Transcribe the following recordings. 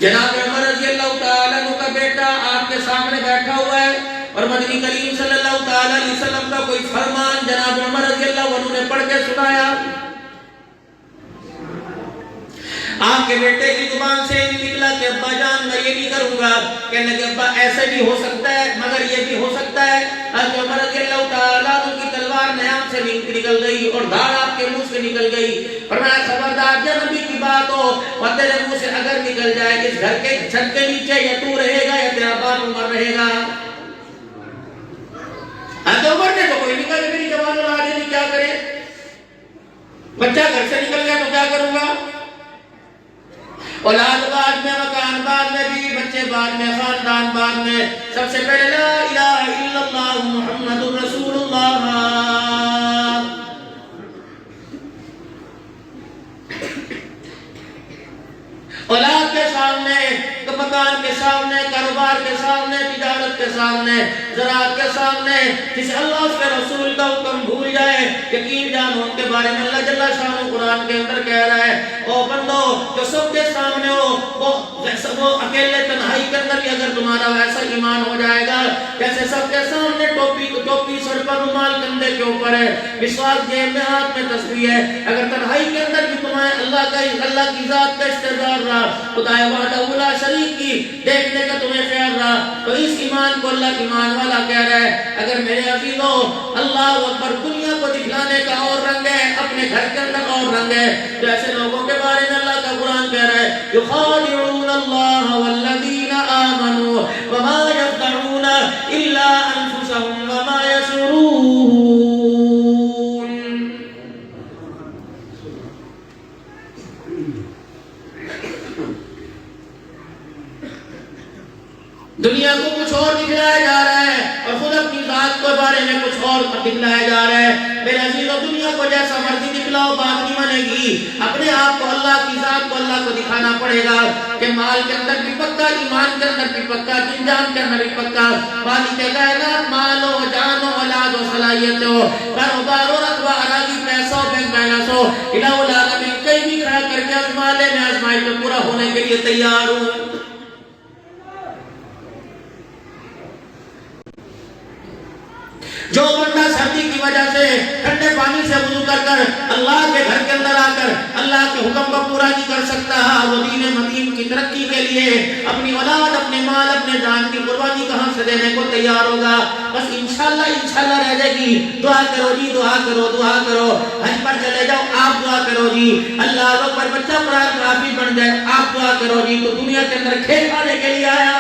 جناب عمر رضی اللہ تعالیٰ عنہ کا بیٹا آپ کے سامنے بیٹھا ہوا ہے اور مدنی کریم صلی اللہ تعالیٰ علیہ وسلم کا کوئی فرمان جناب عمر رضی اللہ عنہ نے پڑھ کے سنایا. آپ کے بیٹے کی زبان سے نکلا کہ ابا جان میں یہ نہیں کروں گا. کہنے لگے ابا ایسے بھی ہو سکتا ہے مگر یہ بھی ہو سکتا ہے. حضرت عمر رضی اللہ تعالیٰ عنہ کی تلوار نیام سے نکل گئی اور دھاڑ آپ کے منہ سے نکل گئی. فرمایا خبردار جب نبی کی بات ہو اور تیرے منہ سے اگر نکل جائے اس گھر کے چھت کے نیچے یا تو رہے گا یا تیرا باپ عمر رہے گا. حضرت عمر نے تو کوئی نکل کے میری جوان اور آج نہیں کیا کرے. بچہ گھر سے نکل گیا تو کیا کروں گا. اولاد بعد میں مکان بعد میں بیوی بچے بعد میں خاندان بعد میں سب سے پہلے لا الہ الا اللہ محمد رسول اللہ. اولاد کے سامنے مکان کے سامنے کاروبار کے سامنے تجارت کے سامنے زراعت کے سامنے جسے اللہ اس کے رسول کا حکم بھول جائے یقین جانو ان کے بارے میں اللہ جل شانہ قرآن کے اندر کہہ رہا ہے او بندو جو سب کے سامنے ہو وہ اکیلے تنہائی کے اندر بھی اگر تمہارا ویسا ایمان ہو جائے گا جیسے سب کے سامنے ٹوپی سر پر رومال کندھے کے اوپر ہے مسواک جیب میں ہاتھ میں تسبیح ہے اگر تنہائی کے اندر بھی تمہیں اللہ کی ذات کا استحضار رہا خدا وحدہ لا شریک کی دیکھنے کا تمہیں خیال رہا تو اس ایمان کو اللہ کی مان والا کہہ رہا ہے. اگر میرے عزیزو اللہ اکبر دنیا کو دکھلانے کا اور رنگ ہے اپنے گھر کے اندر اور رنگ ہے تو ایسے لوگوں کے بارے میں اللہ کا قرآن کہہ رہا ہے یخادعون اللہ والذین آمنوا وما یخدعون الا انفسهم وما یشعرون. دنیا کو کچھ اور دکھلایا جا رہا ہے اور خود اپنی ذات کے بارے میں کچھ اور دکھلایا جا رہا ہے. میرے عزیزو دنیا کو جیسا مرضی دکھلاؤ بات نہیں بنے گی. اپنے آپ کو اللہ کی ذات کو اللہ کو دکھانا پڑے گا کہ مال کے اندر بھی پکا ایمان کے اندر بھی پکا جان کے اندر بھی پکا مالک کائنات مال ہو جان ہو اولاد ہو صلاحیت ہو کاروبار ہو رتبہ اراضی پیسہ ہو بینک بیلنس ہو الہ العالمین کہیں بھی کھڑا کر کے آزما لے میں آزمائش میں پورا ہونے کے لیے تیار ہوں. جو بندہ سردی کی وجہ سے ٹھنڈے پانی سے وضو کر اللہ کے گھر کے اندر آ کر اللہ کے حکم کو پورا نہیں کر سکتا وہ دین مدین کی ترقی کے لیے اپنی اولاد اپنے مال اپنے جان کی قربانی کہاں سے دینے کو تیار ہوگا. بس انشاءاللہ رہ جائے گی. دعا کرو جی دعا کرو حج پر چلے جاؤ آپ دعا کرو جی اللہ اکبر بچہ قرآن حافظ بن جائے آپ دعا کرو جی تو دنیا کے اندر کھیل کھانے کے لیے آیا.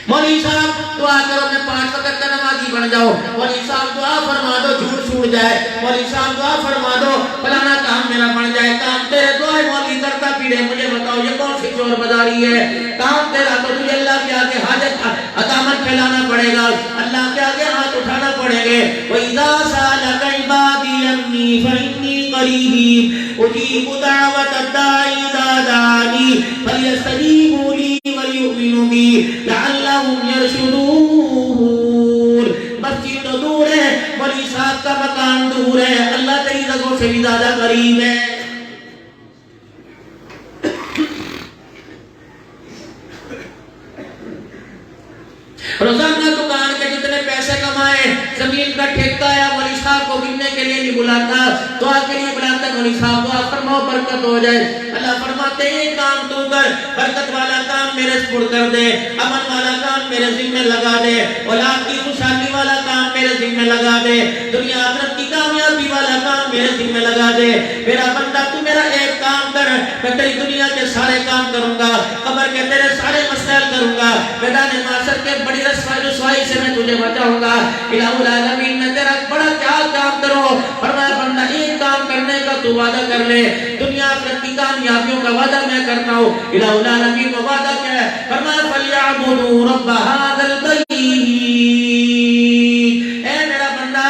مولوی صاحب دعا کرو میں 5 وقت کا نمازی بن جاؤ. مولوی صاحب دعا فرما دو جھوٹ چھوٹ جائے. مولوی صاحب دعا فرما دو فلانا کام میرا بن جائے. کام تیرے دعائیں مولوی کرتا پھرے مجھے بتاؤ یہ کون سی چور بازاری ہے. کام تیرا تو تجھے اللہ کے آگے حاجت عدامت پھیلانا پڑے گا اللہ کے آگے ہاتھ اٹھانا پڑیں گے. وَإِذَا سَأَلَكَ عِبَادِي عَنِّي فَإِنِّي قَرِيبٌ أُجِيبُ دَعْوَةَ الدَّاعِ إِذَا دَعَانِ فَلْيَسْتَجِيبُوا لِي وَلْيُؤْمِنُوا بِي لَعَلَّهُمْ يَرْشُدُونَ. مسجد تو دور ہے مولوی صاحب کا مکان دور ہے اللہ تیری رضوں سے بھی زیادہ قریب ہے. روزانہ دکان کے جتنے پیسے کمائے زمین کا ٹھیکہ آیا مولوی صاحب کو گننے کے لیے نہیں بلاتا دعا کے لیے بلاتا مولوی صاحب دعا فرماؤ برکت ہو جائے. اللہ فرماتے ہیں یہ کام تو کر برکت والا کام میرے سپرد کر دے امن والا کام میرے ذمہ لگا دے اولاد کی خوشحالی والا کام میرے ذمہ لگا دے دنیا آخرت کی کامیابی والا کام میرے ذمہ لگا دے. میرا بندہ تو میرا ایک کام کر میں تیری دنیا کے سارے کام کروں گا قبر کے تیرے سارے مسائل کروں گا میدان معاشر کے بڑی رسوائی سے میں تجھے بچاؤں گا. الہ العالمین میں تیرا بڑا کیا کام کروں فرمایا بندہ ایک کام کرنے کا تو وعدہ کر لے دنیا آخرت کی کامیابیوں کا وعدہ میں کرتا ہوں. الہ العالمین کا وعدہ کیا ہے فرمایا فَلْيَعْبُدُوا رَبَّ هَذَا الْبَيْتِ. اے میرا بندہ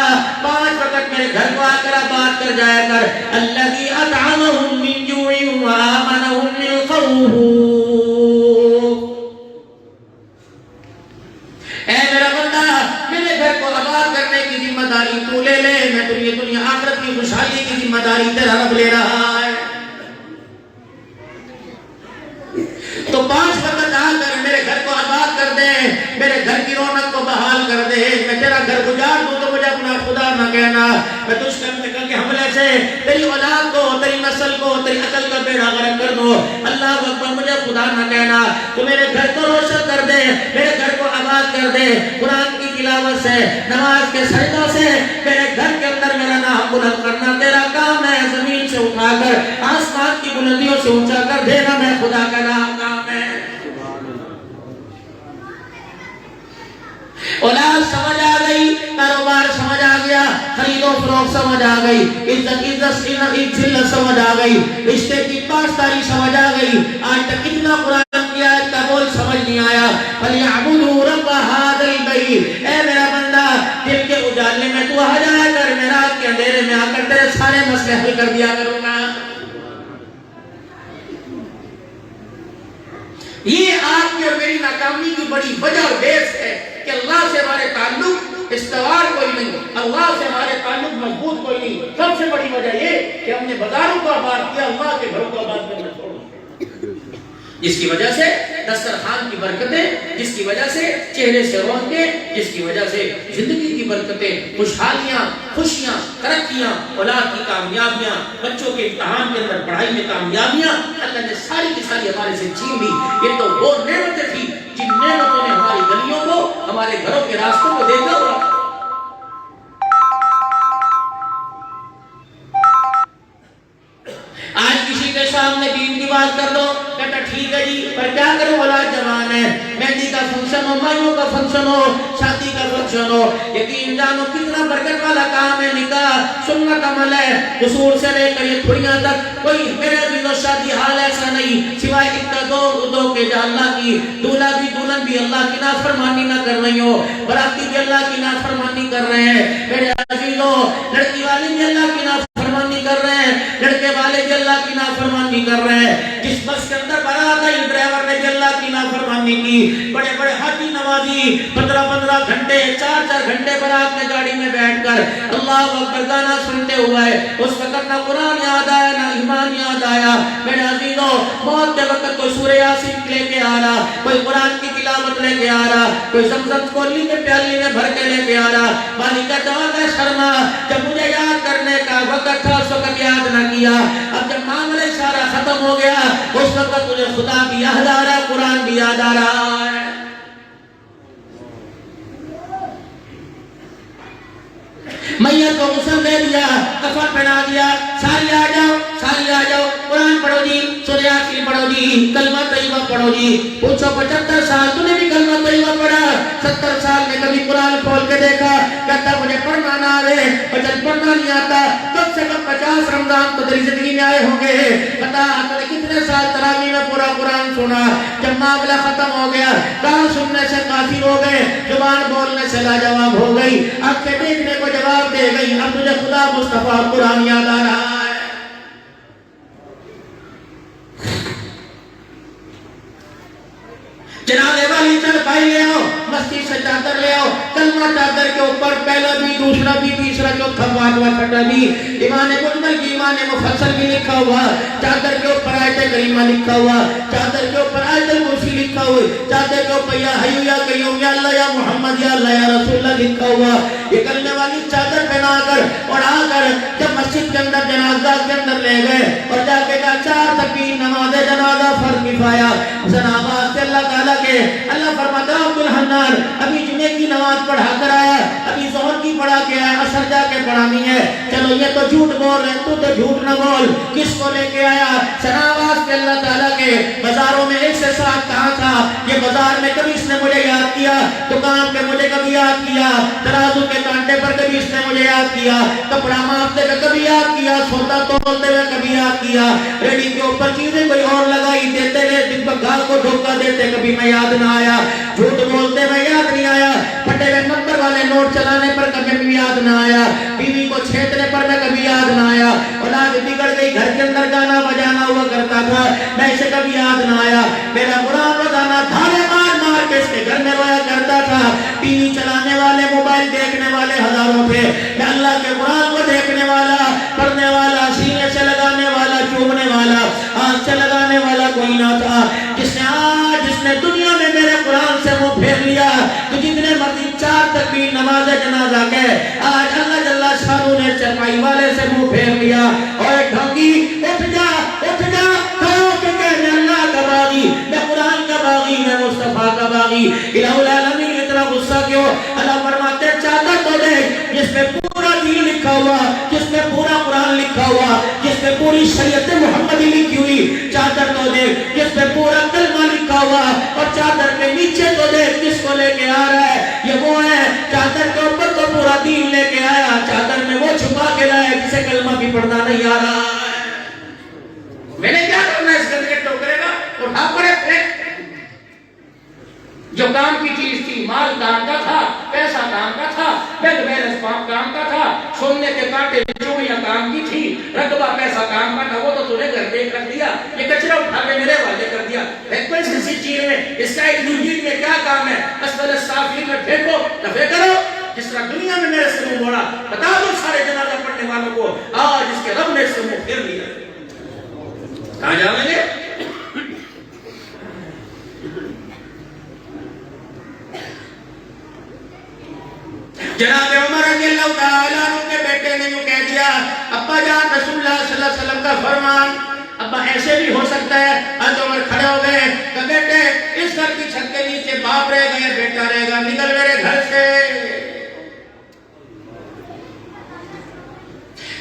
5 وقت میرے گھر کو آ کر بات کر جایا کر الَّذِي أَطْعَمَهُم مِّن جُوعٍ وَآمَنَهُم مِّن خَوْفٍ. اے میرا بندہ میرے گھر کو آباد کرنے کی ذمہ داری تو لے لے میں تجھے دنیا آخرت کی خوشحالی کی ذمہ داری تیرا رب لے رہا ہے. تو 5 وقت آ کر میرے گھر کو آباد کر دے، میرے گھر کی رونق کو بحال کر دے۔ میں تیرا گھر گزار دوں تو مجھے اپنا خدا نہ کہنا۔ میں دشمن کے حملے سے تیری اولاد کو، تیری نسل کو، تیری عقل کا بیڑا غرق کر دو۔ اللہ اکبر، مجھے خدا نہ کہنا۔ تو میرے گھر کو روشن کر دے، میرے گھر کو آباد کر دے۔ قرآن کی تلاوت سے، نماز کے سجدوں سے میرے گھر کے اندر میرا نام بلند کرنا تیرا کام ہے۔ زمین سے اٹھا کر آسمان کی بلندیوں سے اونچا کر دینا میں خدا کا نام ہے۔ اولاد سمجھ آ گئی، کاروبار سمجھ آ گیا، خرید و فروخت سمجھ آ گئی، عزت سمجھ آ گئی، رشتے کی پاسداری سمجھ آ گئی۔ آج تک کتنا قرآن کی آیت کا بول سمجھ نہیں آیا۔ فَلْيَعْبُدُوا رَبَّ هَٰذَا الْبَيْتِ، اے میرا بندہ دل کے اجالے میں تو آ جایا کر، میں رات کے اندھیرے میں آ کر تیرے سارے مسئلے حل کر دیا کروں گا۔ یہ آپ کی اور میری ناکامی کی بڑی وجہ اور بیس ہے کہ اللہ سے ہمارے تعلق استوار کوئی نہیں، اللہ سے ہمارے تعلق مضبوط کوئی نہیں۔ سب سے بڑی وجہ یہ کہ ہم نے بازاروں کو آباد کیا، اللہ کے گھروں کو آباد کرنا چھوڑ دیا، جس کی وجہ سے دسترخوان کی برکتیں، جس کی وجہ سے چہرے سے رونقیں، جس کی وجہ سے زندگی کی برکتیں، خوشحالیاں، خوشیاں، ترقیاں، اولاد کی کامیابیاں، بچوں کے امتحان کے اندر پڑھائی میں کامیابیاں، اللہ نے ساری کی ساری ہمارے سے چھین لی۔ یہ تو وہ نعمتیں تھی جن نعمتوں نے ہماری گلیوں کو، ہمارے گھروں کے راستوں کو دیکھا ہوا۔ آج کسی کے سامنے دین کی بات کر دو، کہتا ٹھیک ہے جی، پر کیا کروں، اولاد جوان ہے، مہندی کا فنکشن ہو، مائیوں کا فنکشن ہو، شادی کا فنکشن ہو، یقین جانو کتنا برکت والا کام ہے نکاح، سنت عمل ہے، قصور سے لے کر یہ تھوڑیاں تک کوئی میرے عزیزو شادی حال ایسا نہیں سوائے اتنا دو کہ جا اللہ کی دولہا بھی دلہن بھی اللہ کی نافرمانی نہ کر رہی ہو، براتی بھی اللہ کی نافرمانی کر رہے ہیں، میرے عزیزو لڑکی والے بھی اللہ کی نافرمانی کر رہے ہیں، لڑکے والے بھی اللہ کی نافرمانی کر رہے ہیں۔ جس بس کے اندر بارات آئی ڈرائیور نے بھی اللہ کی نافرمانی کی، بڑے بڑے حاجی نمازی 15 گھنٹے 4 گھنٹے بارات میں گاڑی میں بیٹھ کر اللہ اکبر گانا سنتے ہوئے، اس وقت نہ قرآن یاد آیا نہ ایمان یاد آیا۔ میرے عزیزو موت کے وقت کوئی سورہ یاسین لے کے آ رہا، کوئی قرآن کی تلاوت لے کے آ رہا، کوئی زمزم کولی میں پیالی میں بھر کے لے کے آ رہا، مالک کا جواب ہے شرما، جب مجھے یاد کرنے کا وقت تھا اس وقت یاد نہ کیا، اب جب معاملہ سارا ختم ہو گیا اس وقت تجھے خدا بھی یاد آ رہا ہے، قرآن بھی یاد آ رہا ہے۔ میت کو غسل دے دیا، کفن پہنا دیا، ساری آ جاؤ ساری آ جاؤ، قرآن پڑھو جی، سورہ یاسین پڑھو جی، کلمہ طیبہ پڑھو جی۔ پوچھو 75 سال تو نے بھی کلمہ طیبہ پڑھا، 70 سال میں کبھی قرآن کھول کے دیکھا؟ کہتا مجھے پڑھنا نہ آئے، جب پڑھنا نہیں آتا کم سے کم 50 رمضان تو تیری زندگی میں آئے ہوں گے، بتا تو نے کتنے سال تراویح میں پورا قرآن سنا، جب معاملہ ختم ہو گیا کان سننے سے قاصر ہو گئے، زبان بولنے سے لاجواب ہو گئی، آنکھیں دیکھنے کو جواب دے گئی، اب تجھے خدا مصطفیٰ قرآن یاد آ رہا ہے۔ جنازے والی چارپائی لے آؤ، مسجد سے چادر لے آؤ، کلمہ چادر کے اوپر پہلا بھی دوسرا بھی تیسرا چوتھا پانچواں چھٹا بھی، ایمان مجمل کی ایمان مفصل بھی لکھا ہوا، چادر کے اوپر آیت کریمہ لکھا ہوا، چادر کے اوپر آیت کرسی لکھا ہوا، چادر کے اوپر یا حیو یا قیوم یا اللہ یا محمد یا اللہ یا رسول اللہ لکھا ہوا۔ یہ کلمے والی چادر پہنا کر اور آ کر جب مسجد کے اندر جنازہ کے اندر لے گئے اور جا کے کہا 4 تکبیر نماز جنازہ فرض کفایہ، حسن آواز سے اللہ تعالیٰ کے اللہ فرماتا عبد الحنان ابھی جمعے کی نماز پڑھا کر آیا، ابھی ظہر کی پڑھا کے آیا، عصر جا کے پڑھانی ہے، چلو یہ تو جھوٹ بول رہے تو جھوٹ نہ بول، کس کو لے کے آیا؟ سناواز کے اللہ تعالیٰ کے بازاروں میں 1 سے 7 کہاں تھا؟ یہ بازار میں کبھی اس نے مجھے یاد کیا، دکان پہ مجھے کبھی یاد کیا، ترازو کے کانٹے پر کبھی اس نے مجھے یاد کیا، کپڑا ماپتے ہوئے کبھی یاد کیا، سودا تولتے ہوئے کبھی یاد کیا، ریڈی کے اوپر چیزیں کوئی اور لگائی دیتے رہے، دن پر گھال کو دھوکا دیتے کبھی میں یاد نہ آیا، جھوٹ بولتے میں یاد نہیں آیا، پھٹے ہوئے نمبر والے نوٹ چلانے پر کبھی بھی یاد نہ آیا، بیوی کو چھیڑنے پر میں کبھی یاد نہ آیا، اولاد بگڑ گئی گھر کے اندر گانا بجانا ہوا کرتا تھا میں اسے کبھی یاد نہ آیا، میرا قرآن روزانہ دھارے مار مار کے اس کے گھر میں رویا کرتا تھا، ٹی وی چلانے والے موبائل دیکھنے والے ہزاروں تھے، میں اللہ کے قرآن کو دیکھنے والا، پڑھنے والا، سینے سے لگانے والا، چومنے والا، ہاتھ سے لگانے والا کوئی نہ تھا. جس نے دنیا میں میرے قرآن سے منہ پھیر لیا تو جتنے مرضی 4 تکبیر نماز جنازہ کے آج اللہ جل شانہ نے چرپائی والے سے منہ پھیر لیا. اور ڈھونگی اٹھ جا کھڑا کے کہنے اللہ کا باغی، میں قرآن کا باغی، میں مصطفیٰ کا باغی. الہ العالمین اتنا غصہ کیوں؟ اللہ فرماتے چادر تو دیکھ جس میں پورا دین لکھا ہوا، جس میں پورا قرآن لکھا ہوا، جس میں پوری شریعت محمدی لکھی ہوئی. چادر تو دیکھ جس میں پورا کلمہ لکھا ہوا، اور چادر کے نیچے تو دیکھ کس کو لے کے آ رہا ہے. یہ وہ ہے چادر کے اوپر تو پورا دین لے کے آیا، چادر میں وہ چھپا کے لایا جسے کلمہ بھی پڑھنا نہیں آ رہا ہے. میں نے کیا کرنا ہے اس گندے ٹوکرے کا؟ اٹھا پڑے پھینک. جو کام کی چیز تھی، مال کام کا تھا، پیسہ کام کا تھا، بیل بیلنس کام کا تھا، سونے کے کانٹے چوڑیاں کام کی تھی، رقبہ پیسہ کام کا تھا، وہ تو نے گھر دیکھ رکھ دیا. یہ کچرا اٹھا کے میرے والے کر دیا. ایک چیز میں اس کا ایک میں کیا کام ہے؟ اسفل السافلین میں پھینکو، دفع کرو. جس طرح دنیا میں میرے سے منہ موڑا، بتا دو سارے جنازہ پڑھنے والوں کو آج اس کے رب نے سے منہ پھیر لیا. کہاں جاؤں گے؟ جناب عمر رضی اللہ تعالیٰ عنہ کے بیٹے نے یوں کہہ دیا، ابا جان رسول اللہ صلی اللہ علیہ وسلم کا فرمان. ابا ایسے بھی ہو سکتا ہے. حضرت عمر کھڑے ہو گئے کہ بیٹے اس گھر کی چھت کے نیچے باپ رہ گئے، بیٹا رہے گا، نکل میرے گھر سے.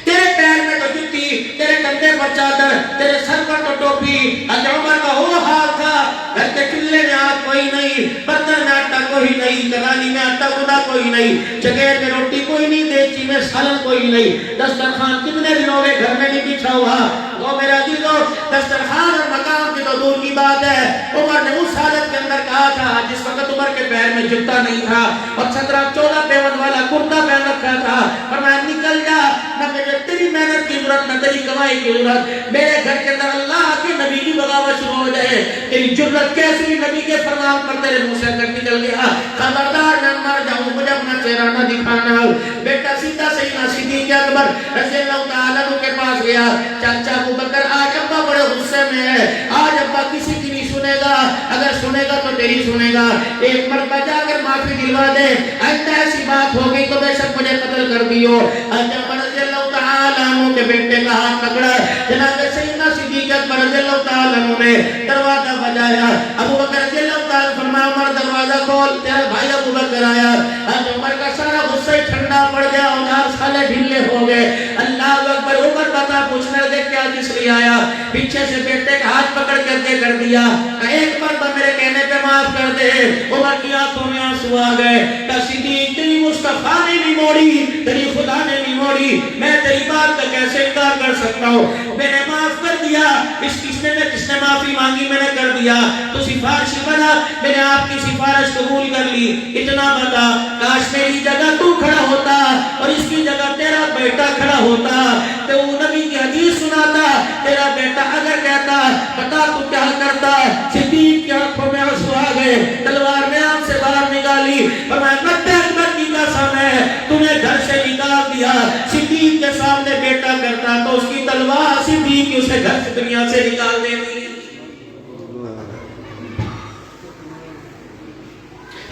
تیرے پیر میں تو جوتی، تیرے کندھے پر چادر، تیرے سر پر تو ٹوپی. حضرت عمر کا وہ حال تھا، گھر کے چولہے میں آگ کوئی نہیں، برتن میں آٹا کوئی نہیں، کرالی میں آٹا گودا کوئی نہیں، جگہ میں روٹی کوئی نہیں، دیگچی میں سالن کوئی نہیں. دسترخوان کتنے دن ہو گئے گھر میں نہیں بچھا ہوا. وہ میرا عزیزو دسترخوان اور مقام کی تو دور کی بات ہے. عمر نے اس حالت کے اندر کہا تھا جس وقت عمر کے پیر میں جوتا نہیں تھا اور 17-14 پیون والا کرتا پہن رکھا تھا، فرمایا نکل جا، نہ مجھے تیری محنت کی ضرورت نہ تیری کمائی کی ضرورت. میرے گھر کے اندر اللہ کے نبی کی بغاوت شروع ہو جائے. تیری جرت کیسی نبی کے فرمان پر تیرے منہ سے کر نکل گیا. خبردار نہ مر جاؤں، مجھے اپنا چہرہ نہ دکھانا. بیٹا سیدھا سیدھا صدیق اکبر رضی اللہ تعالیٰ عنہ کے پاس گیا. چاچا ابو بکر آج ابا بڑے غصے میں ہے، آج ابا کسی کی نہیں سنے گا، اگر سنے گا تو تیری سنے گا. ایک مرتبہ جا کر معافی دلوا دے، آئندہ ایسی بات ہو گئی تو بے شک مجھے قتل کر دیو. حضرت رضی اللہ تعالیٰ عنہ کے بیٹے کا ہاتھ پکڑا. جناب سیدنا صدیق اکبر رضی اللہ تعالیٰ عنہ نے دروازہ بجایا. ابو بکر رضی اللہ تعالیٰ فرمایا عمر دروازہ کھول، تیرا بھائی ابو بکر آیا. حضرت عمر کا سارا غصہ ٹھنڈا پڑ گیا، انار سالے ڈھیلے ہو گئے. اللہ اکبر. عمر بتا پوچھنے لگے کیا کس لیے آیا؟ پیچھے سے بیٹے کا ہاتھ پکڑ کے کر دیا کہ ایک مرتبہ میرے کہنے پہ معاف کر دے. عمر کی آنکھوں میں آنسو آ گئے کہ صدیق تیری مصطفیٰ نے نہیں موڑی، تیری خدا نے نہیں موڑی، میں تیری بات کا کیسے انکار کر سکتا ہوں؟ میں نے معاف کر دیا. کس نے معافی مانگی میں نے کر دیا. تو سفارشی بنا، میں نے آپ کی سفارش قبول کر لی. اتنا بتا کاش میری جگہ تو کھڑا ہوتا اور اس کی جگہ تیرا بیٹا کھڑا ہوتا تو وہ نبی کی حدیث سناتا. تیرا بیٹا اگر کہتا پتا تو کیا کرتا؟ صدیق کی آنکھوں میں آنسو آ گئے، تلوار نے آنکھ سے باہر نکالی. فرمایا 90 اکبر کی قسم ہے تمہیں گھر سے نکال دیا. صدیق کے سامنے بیٹا کرتا تو اس کی تلوار صدیق اسے گھر سے دنیا سے نکال دیتی.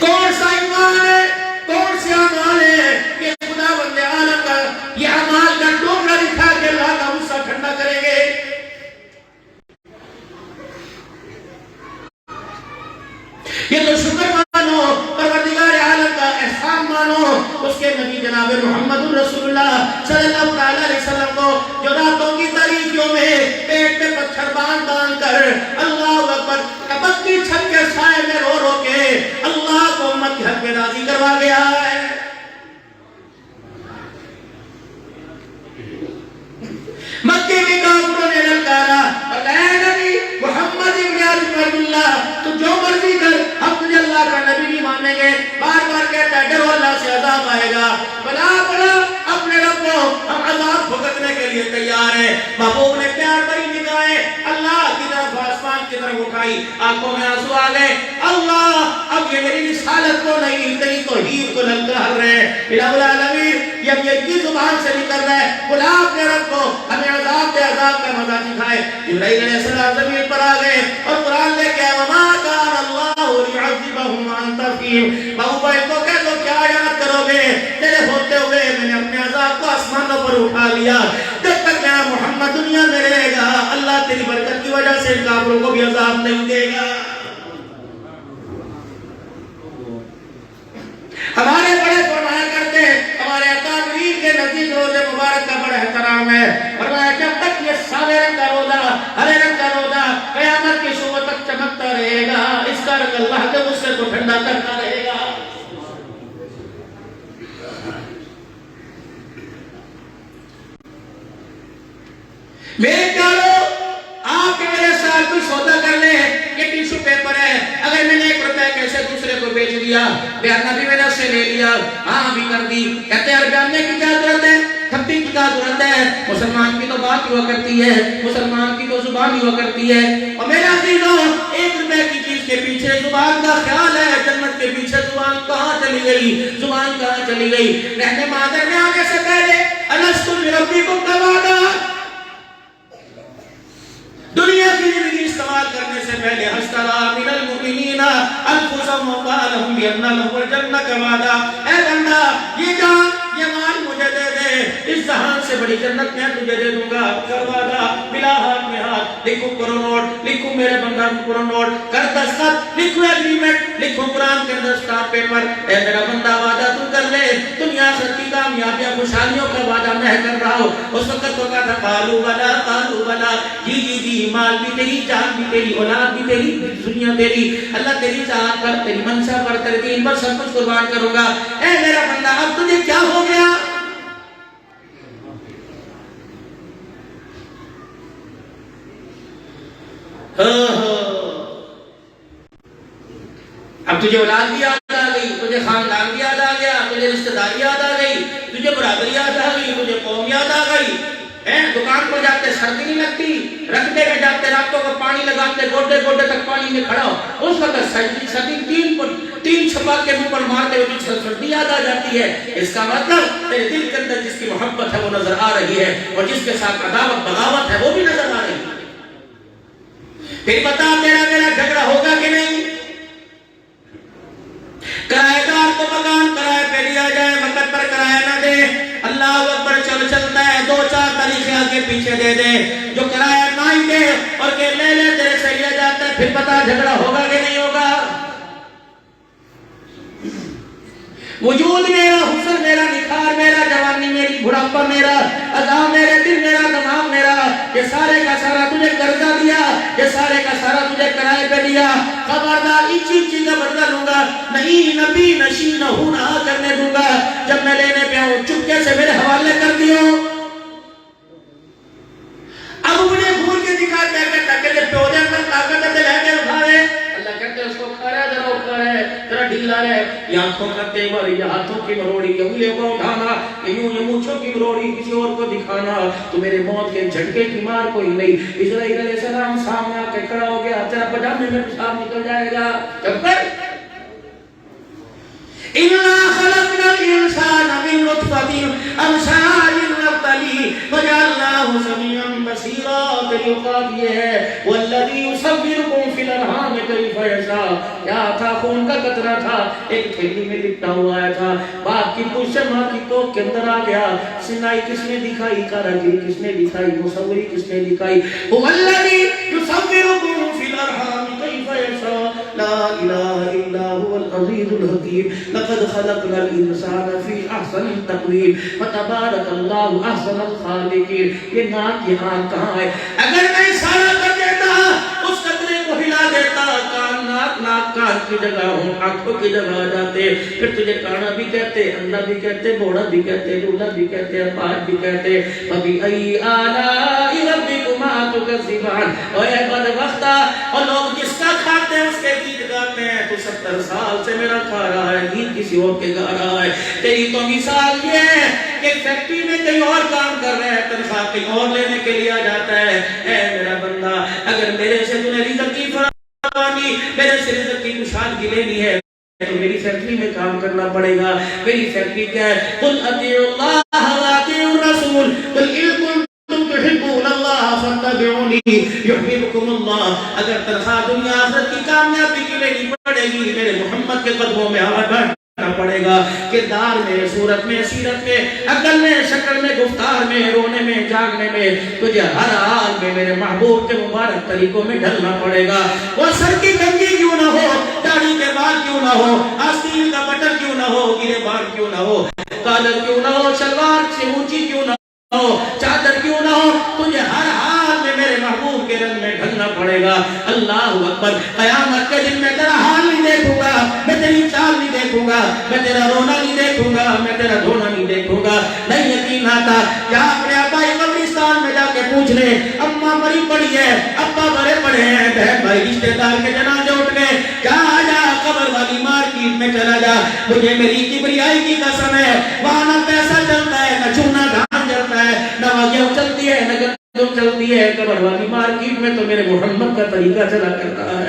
کون سا ایمان ہے، کون سی اعمال ہے کہ خدا بندے عالم کا یہ اعمال کا ٹوکرا دکھا کے اللہ کا غصہ ٹھنڈا کریں گے؟ یہ تو شکر مانو، پروردگار عالم کا احسان مانو اس کے نبی جناب محمد رسول اللہ صلی اللہ علیہ وسلم کو جو راتوں کی تاریکیوں میں پیٹ میں پتھر باندھ کر اللہ اکبر کعبہ کی چھت کے سائے میں رو رو کے اللہ کو امت کے حق میں راضی کروا گیا ہے. مکے کے کافروں نے للکارا اور اے نبی محمد ابن عبداللہ تو جو مرضی کر، ہم تجھے اللہ کا نبی نہیں مانیں گے. بار بار کہتا ہے ڈرو اللہ سے عذاب آئے گا. بلا اپنے رب کو ہم عذاب بھگتنے کے لیے تیار ہیں. محبوب نے پیار بھری نگاہیں اللہ کی طرف آسمان کی طرف اٹھائی، آنکھوں میں آنسو آ گئے. اللہ اب یہ میری رسالت کو نہیں تیری توحید کو للکار رہے ہیں. الہ العالمین یہ زبان سے نکل رہا ہے گلاب کے رب کو ہمیں عذاب دے، عذاب کا مزہ سکھائے. جبرائیل علیہ السلام زمین پر آ گئے ربهم وانت فيهم بابا کو کہہ دو کیا یاد کرو گے تیرے ہوتے ہوئے میں نے اپنے عذاب کو آسمانوں پر اٹھا لیا جب تک میرا محمد دنیا میں رہے گا اللہ تیری برکت کی وجہ سے کافروں کو بھی عذاب نہیں دے گا ہمارے بڑے فرمایا کرتے ہمارے اکابرین کے نزدیک روزے مبارک کا بڑا احترام ہے فرمایا جب تک یہ سالے رنگ کا روزہ ہرے رنگ کا روزہ قیامت کی صبح تک چمکتا رہے گا اس کا رنگ اللہ کے غصے کو ٹھنڈا کرتا رہے گا میرے پیارو آپ میرے ساتھ کوئی سودا کر لیں یہ ٹیشو پیپر ہے اگر میں نے 1 روپے کیسے دوسرے کو بیچ دیا بیانہ بھی میں نے سے لے لیا ہاں بھی کر دی کہتے ہیں بیاننے کی کیا ضرورت ہے تھپی کی کیا ضرورت ہے مسلمان کی تو بات ہوا کرتی ہے مسلمان کی تو زبان ہوا کرتی ہے اور میرے عزیزوں 1 روپے کی چیز کے پیچھے زبان کا خیال ہے جنت کے پیچھے زبان کہاں چلی گئی زبان کہاں چلی گئی رہنے مادر میں آنے سے پہلے الستو بربکم کا وعدہ دنیا کی زندگی استعمال کرنے سے پہلے اشترى من المؤمنین انفسهم وقالهم بان لهم الجنہ کا وعدہ اے بندہ یہ جان یہ مال مجھے دے دے اس جہان سے بڑی جنت میں تجھے دے دوں گا کر وعدہ ملا ہاتھ میں ہاتھ لکھو کرو نوٹ لکھو میرے بندہ کرو نوٹ کر دستخط لکھو ایگریمنٹ لکھو قرآن کے اندر اسٹامپ پیپر اے میرا بندہ وعدہ تو کر لے دنیا آخرت کی کامیابیاں خوشحالیوں کا وعدہ میں کر رہا ہوں اس وقت تو کہا تھا قالوا بلا جی مال بھی تیری جان بھی تیری اولاد بھی تیری دنیا تیری اللہ تیری ذات پر تیری منشا پر تیرے دین پر سب کچھ قربان کروں گا اے میرا بندہ اب تجھے کیا ہو گیا اب تجھے اولاد بھی یاد آ گئی تجھے خاندان بھی یاد آ گیا تجھے رشتہ داری یاد آ گئی تجھے برادری یاد آ گئی تجھے قوم یاد آ گئی دکان پر جاتے سردی نہیں لگتی رکھتے میں جاتے راتوں کو پانی لگاتے گوڈے گوڈے تک پانی میں کھڑا ہو اس وقت سردی تین چھپا کے منہ پر مارتے ہوئے سردی یاد آ جاتی ہے اس کا مطلب تیرے دل کے اندر جس کی محبت ہے وہ نظر آ رہی ہے اور جس کے ساتھ عداوت بغاوت ہے وہ بھی نظر آ رہی ہے پھر بتا میرا جھگڑا ہوگا کہ نہیں کرائے دار کو مکان کرائے پہ لیا جائے وقت پر کرائے نہ دے اللہ اکبر چلتا ہے 2-4 طریقے آگے پیچھے دے دے جو کرایہ نہیں دے اور کہ لے تیرے سے لیا جاتا ہے پھر پتا جھگڑا ہوگا کہ نہیں ہوگا وجود میرا حسن میرا نکھار میرا جوانی میری بڑھاپا میرا ادا میرے دل میرا دماغ میرا یہ سارے کا سارا تجھے قرضہ دیا یہ سارے کا سارا تجھے کرائے پہ دیا خبردار چیز کا بدلہ لوں گا نہیں نبی نشی نہ ہوں نہ کرنے دوں گا جب میں لینے پہ ہوں چپکے سے میرے حوالے کر دیو اب مجھے بھول کے دکھاتے ہیں تاکہ جب پیودے پر طاقت ہے لے کے اٹھائے اللہ کہتے ہیں اس کو کھا رہے ذرا اوپر ہے ذرا ڈھیلا رہے یہ آنکھوں کا تیور یہ ہاتھوں کی مروڑی یہ انگلیوں کو اٹھانا یہ مونچھوں کی مروڑی کسی اور کو دکھانا تو میرے موت کے جھٹکے کی مار کوئی نہیں اسرائیل علیہ السلام سامنے آ کے کھڑا ہو گیا تیرا پجامے میں پیشاب نکل جائے گا جب پر إِنَّا خَلَقْنَا الْإِنسَانَ مِنْ نُطْفَةٍ أَمْشَاجٍ نَبْتَلِيهِ فَجَعَلْنَاهُ سَمِيعًا بَصِيرًا طریقات یہ ہے وَالَّذِي يُصَوِّرُكُمْ فِي الْأَرْحَامِ كَيْفَ يَشَاءُ کیا تھا خون کا قطرہ تھا ایک تھیلی میں لپٹا ہوا تھا باپ کی پشت ماں کی کوکھ کے اندر آ گیا سنائی کس نے دکھائی کاراگری کس نے دکھائی مصوری کس نے دکھائی وَالَّذِي يُصَوِّرُكُمْ فِي الْأَرْحَامِ كَيْفَ يَشَاءُ لا الہ الا هو العزیز الحکیم لقد خلقنا الانسان فی احسن تقویم فتبارک اللہ احسن الخالقین یہ ناک یہ آنکھ کہاں ہے اگر میں اشارہ کر دیتا اس قطرے کو ہلا دیتا کان ناک کان کی جگہ ہوں آنکھوں کی جگہ آ جاتے پھر تجھے کانا بھی کہتے اندھا بھی کہتے بوڑا بھی کہتے لولا بھی کہتے اپاج بھی کہتے فبی ای آلائی ربکما تکذبان اے بدبختہ اور لوگ جس کا کھاتے ہیں اس کے گیت گاتے ہیں تو 70 سال سے میرا کھا رہا ہے گیت کسی اور کے گا رہا ہے تیری تو مثال یہ ہے کہ فیکٹری میں کہیں اور کام کر رہے ہیں تنخواہ کہیں اور لینے کے لیے آ جاتا ہے اے میرا بندہ اگر میرے سے تو نے رزق کی فراوانی میرے سے رزق کی کشادگی لینی ہے تو میری فیکٹری میں کام کرنا پڑے گا میری فیکٹری کیا ہے قل اطیعوا اللہ واطیعوا الرسول قل ان تحبون اللہ فاتبعونی یحببکم اللہ اگر تنخواہ دنیا آخرت کی کامیابی کی لینی پڑے گی میرے محمد کے قدموں میں ہاتھ بیٹھنا پڑے گا. کردار میں، صورت میں، سیرت میں، عقل میں، شکل میں، گفتار میں، رونے میں، جاگنے میں تجھے ہر حال میں میرے محبوب کے مبارک طریقوں میں ڈھلنا پڑے گا. وہ سر کی کنگھی کیوں نہ ہو، داڑھی کے بال کیوں نہ ہو، آستین کا بٹن کیوں نہ ہو، گرے بال کیوں نہ ہو، کالر کیوں نہ ہو، شلوار سے اونچی کیوں نہ ہو، چادر کیوں نہ ہو، تجھے ہر حال میں میرے محبوب کے رنگ میں ڈھلنا پڑے گا. اللہ اکبر. قیامت کے دن میں تیرا حال نہیں دیکھوں گا، میں تیری چال نہیں دیکھوں گا، میں تیرا رونا نہیں دیکھوں گا، میں تیرا دھونا نہیں دیکھوں گا. نہیں یقین آتا کیا اپنے ابائی قبرستان میں جا کے پوچھ لے، اماں مری پڑی ہے، ابا مرے پڑے ہیں، بہن بھائی رشتے دار کے جنازے اٹھ گئے، جا جا قبر والی مارکیٹ میں چلا جا، مجھے میری کبریائی کی قسم ہے وہاں نہ پیسہ چلتا ہے، نہ چونا دھان چلتا ہے، نہ وغیرہ چلتی ہے، نہ گندم چلتی ہے. قبر والی مارکیٹ میں تو میرے محمد کا طریقہ چلا کرتا ہے.